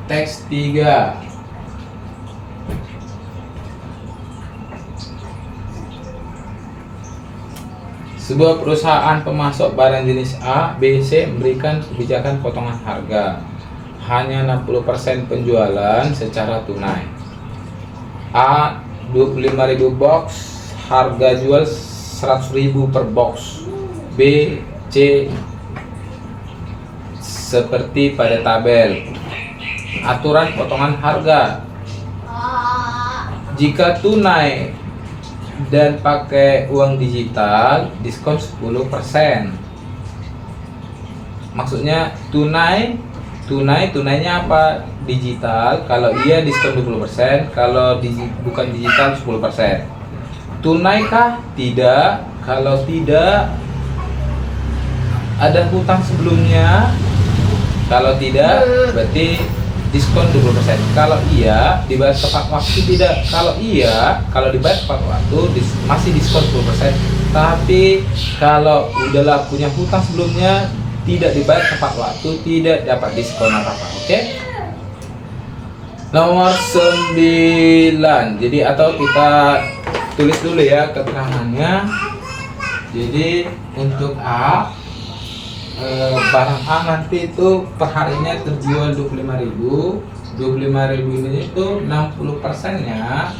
Teks 3. Sebuah perusahaan pemasok barang jenis A, B, C memberikan kebijakan potongan harga. Hanya 60% penjualan secara tunai. A 25.000 box, harga jual 100.000 per box. B, C seperti pada tabel. Aturan potongan harga. Jika tunai dan pakai uang digital, diskon 10%. Maksudnya tunainya apa? Digital. Kalau iya diskon 20%, kalau bukan digital 10%. Tunaikah? Tidak. Kalau tidak ada hutang sebelumnya. Kalau tidak berarti diskon 20%. Kalau iya dibayar tepat waktu, tidak. Kalau iya, kalau dibayar tepat waktu masih diskon 10%. Tapi kalau udahlah punya hutang sebelumnya, tidak dibayar tepat waktu, tidak dapat diskon apa-apa. Oke? Nomor 9. Jadi atau kita tulis dulu ya keterangannya. Jadi untuk A, barang A nanti itu perharinya terjual 25.000. 25.000 ini itu 60%-nya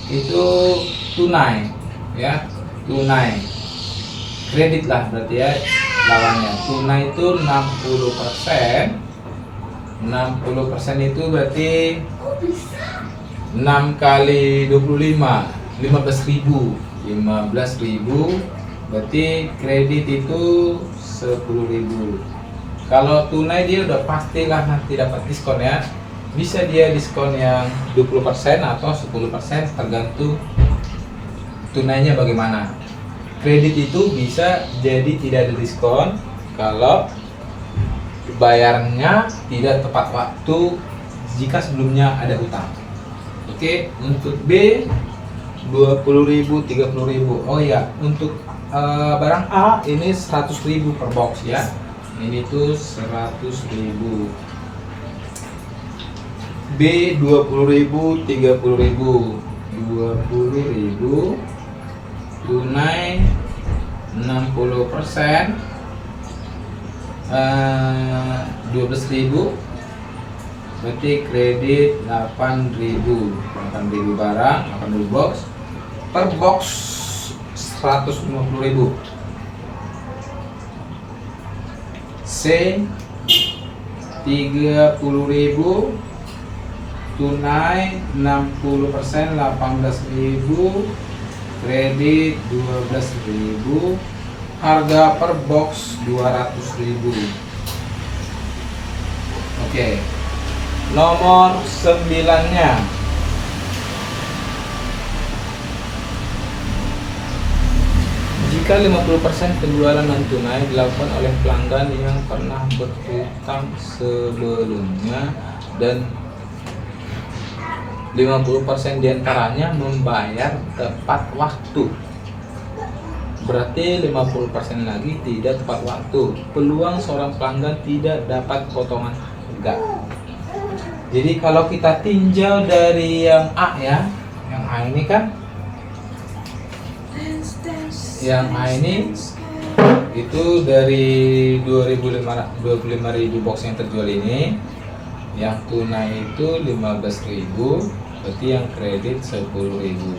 itu tunai, ya, tunai. Kredit lah berarti ya lawannya. Tunai itu 60%. 60% itu berarti 6 kali 25, 15.000. 15.000 berarti kredit itu 10.000. Kalau tunai dia udah pastilah nanti dapat diskon ya. Bisa dia diskon yang 20% atau 10% tergantung tunainya bagaimana. Kredit itu bisa jadi tidak ada diskon kalau bayarnya tidak tepat waktu jika sebelumnya ada hutang. Oke, untuk B 20.000, 30.000. Oh ya, untuk barang A ini 100.000 per box ya. Ini tuh 100.000. B 20.000, 30.000. 20.000 tunai 60%, 12.000 berarti kredit 8.000. 8.000 barang, 8.000 box. Per box 150.000. C 30.000 tunai 60%, 18.000 kredit 12.000. Harga per box 200.000. Oke. Nomor 9-nya. Jika 50% penjualan non tunai dilakukan oleh pelanggan yang pernah berhutang sebelumnya dan 50% diantaranya membayar tepat waktu, berarti 50% lagi tidak tepat waktu. Peluang seorang pelanggan tidak dapat potongan harga. Jadi kalau kita tinjau dari yang A ya, yang A ini kan, yang A ini itu dari 25.000 box yang terjual ini, yang tunai itu 15.000, berarti yang kredit 10.000.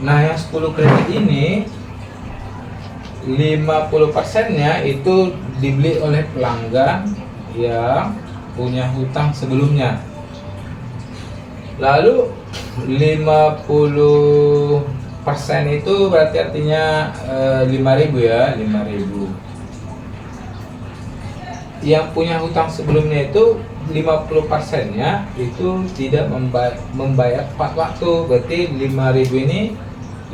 Nah yang 10 kredit ini 50%-nya itu dibeli oleh pelanggan yang punya hutang sebelumnya. Lalu 50% itu berarti artinya 5.000 ya, 5.000. Yang punya hutang sebelumnya itu 50%-nya itu tidak membayar tepat waktu, berarti 5.000 ini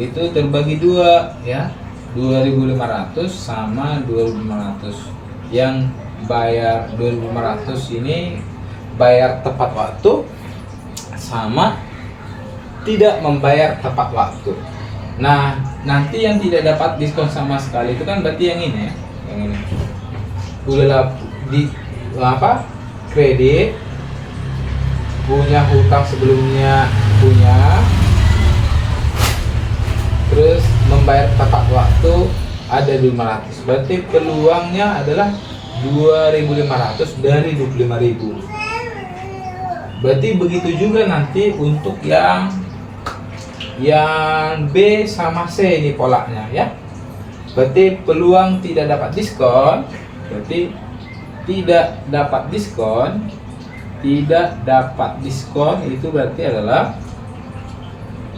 itu terbagi dua ya, 2.500 sama 2.500. Yang bayar 2.500 ini bayar tepat waktu sama tidak membayar tepat waktu. Nah nanti yang tidak dapat diskon sama sekali itu kan berarti yang ini ya, yang ini udah di kredit punya hutang sebelumnya punya, terus membayar tepat waktu ada 500, berarti peluangnya adalah 2.500 dari 25.000. Berarti begitu juga nanti untuk yang B sama C ini polanya ya. Berarti peluang tidak dapat diskon, berarti tidak dapat diskon itu berarti adalah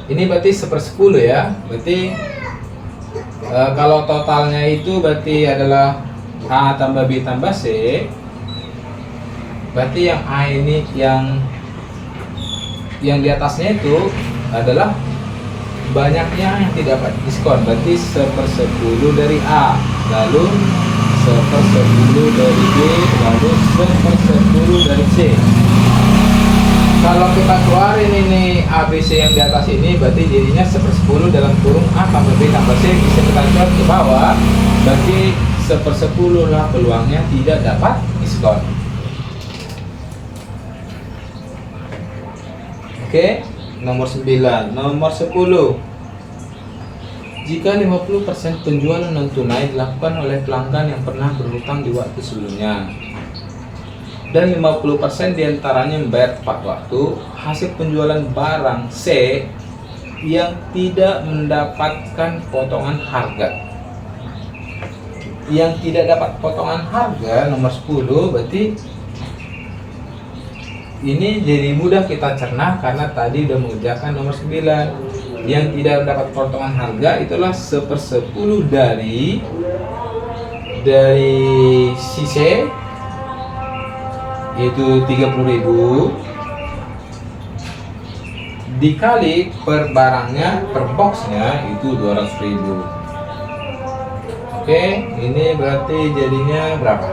ini berarti 1/10 ya. Berarti kalau totalnya itu berarti adalah A tambah B tambah C. Berarti yang A ini yang di atasnya itu adalah banyaknya yang tidak dapat diskon, berarti 1/10 dari A, lalu 1/10 dari B, lalu 1/10 dari C. Kalau kita keluarin ini A, B, C yang di atas ini, berarti jadinya 1/10 dalam kurung A tambah B tambah C, bisa kita lihat ke bawah, berarti 1/10 lah peluangnya tidak dapat diskon. Oke, nomor 9. Nomor 10. Jika 50% penjualan non tunai dilakukan oleh pelanggan yang pernah berhutang di waktu sebelumnya dan 50% diantaranya membayar tepat waktu, hasil penjualan barang C yang tidak mendapatkan potongan harga. Yang tidak dapat potongan harga nomor 10, berarti ini jadi mudah kita cerna karena tadi udah mengerjakan nomor 9. Yang tidak mendapat potongan harga itulah 1/10 dari si C, yaitu 30.000 dikali per barangnya, per boxnya itu 200.000. Oke, ini berarti jadinya berapa?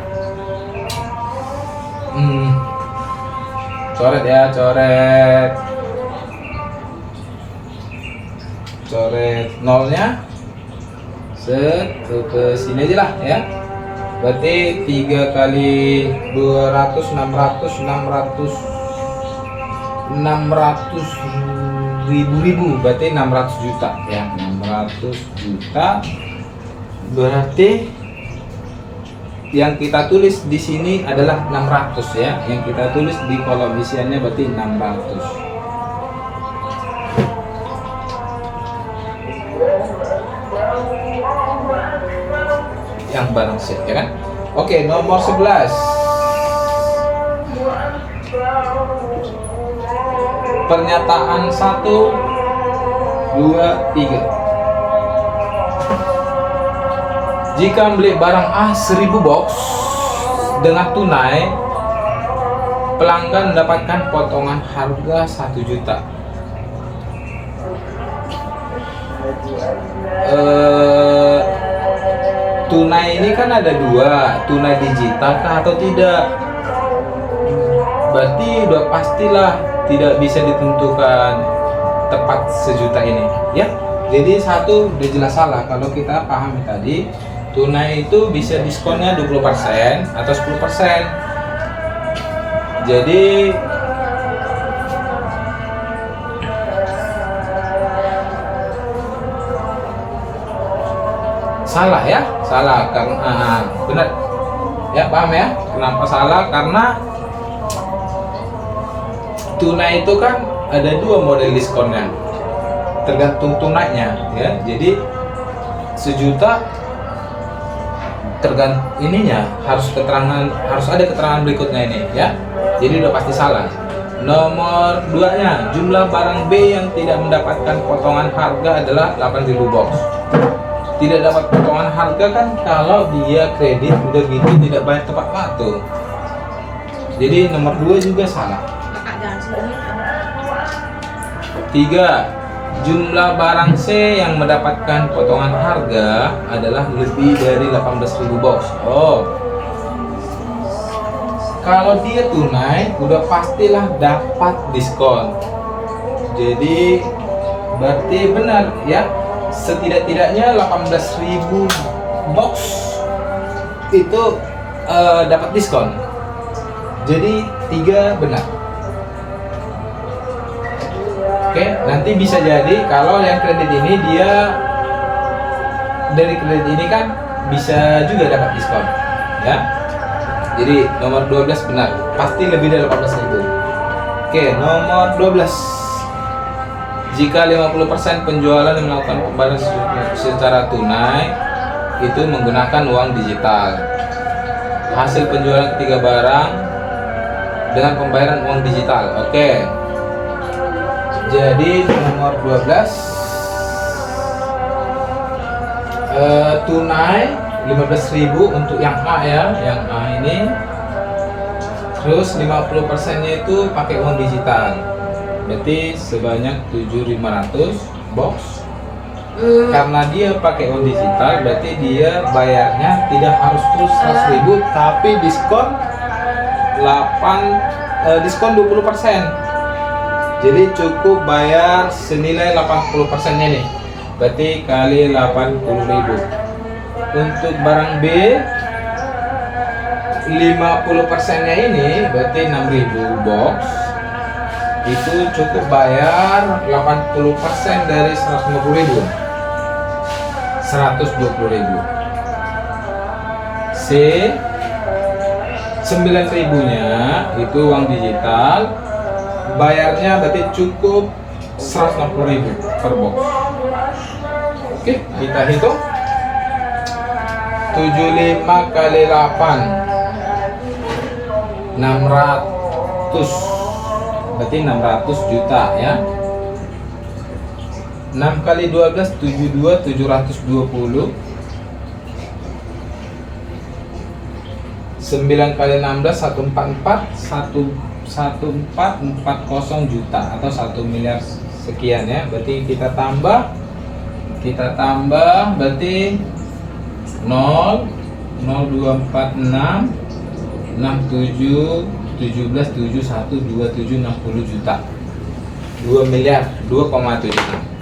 Coret ya, coret nolnya ke sini aja lah ya. Berarti 3 kali 200 600 berarti 600 juta ya, 600 juta. Berarti yang kita tulis di sini adalah 600 ya. Yang kita tulis di kolom isiannya berarti 600. Yang barang set ya kan? Oke, nomor 11. Pernyataan 1 2 3. Jika membeli barang A 1000 box dengan tunai, pelanggan mendapatkan potongan harga 1 juta. Tunai ini kan ada dua, tunai digital kah atau tidak? Berarti udah pastilah tidak bisa ditentukan tepat sejuta ini ya. Jadi satu udah jelas salah. Kalau kita pahami tadi, tunai itu bisa diskonnya 20% atau 10%. Jadi salah ya, salah karena benar ya, paham ya kenapa salah? Karena tunai itu kan ada dua model diskonnya, tergantung tunainya ya. Jadi 1 juta tergantung ininya, harus ada keterangan berikutnya ini ya. Jadi udah pasti salah. Nomor 2-nya, jumlah barang B yang tidak mendapatkan potongan harga adalah 8.000 box. Tidak dapat potongan harga kan kalau dia kredit udah gitu tidak bayar tepat waktu. Jadi nomor 2 juga salah. 3. Jumlah barang C yang mendapatkan potongan harga adalah lebih dari 18.000 box. Oh, kalau dia tunai udah pastilah dapat diskon. Jadi berarti benar ya, setidak-tidaknya 18.000 box itu dapat diskon. Jadi 3 benar. Oke, nanti bisa jadi kalau yang kredit ini dia dari kredit ini kan bisa juga dapat diskon, ya. Jadi nomor 12 benar, pasti lebih dari 18.000. Oke, nomor 12. Jika 50% penjualan yang melakukan pembayaran secara tunai itu menggunakan uang digital. Hasil penjualan ketiga barang dengan pembayaran uang digital. Oke. Jadi nomor 12 tunai 15.000 untuk yang A ya, yang A ini. Terus 50%-nya itu pakai uang digital. Berarti sebanyak 7.500 box. Karena dia pakai uang digital, berarti dia bayarnya tidak harus terus 100.000, tapi diskon 20%. Jadi cukup bayar senilai 80%-nya nih. Berarti kali 80.000. Untuk barang B 50%-nya ini berarti 6.000 box. Itu cukup bayar 80% dari 150.000. 120.000. C 9.000-nya itu uang digital. Bayarnya berarti cukup 160.000 per box. Oke, kita hitung 75 kali 8 600, berarti 600 juta ya. 6 kali 12 72 720. 9 kali 16 144 1440 juta atau 1 miliar sekian ya. Berarti kita tambah berarti 0 0246 67 17 71 27 60 juta. 2 miliar 2,76.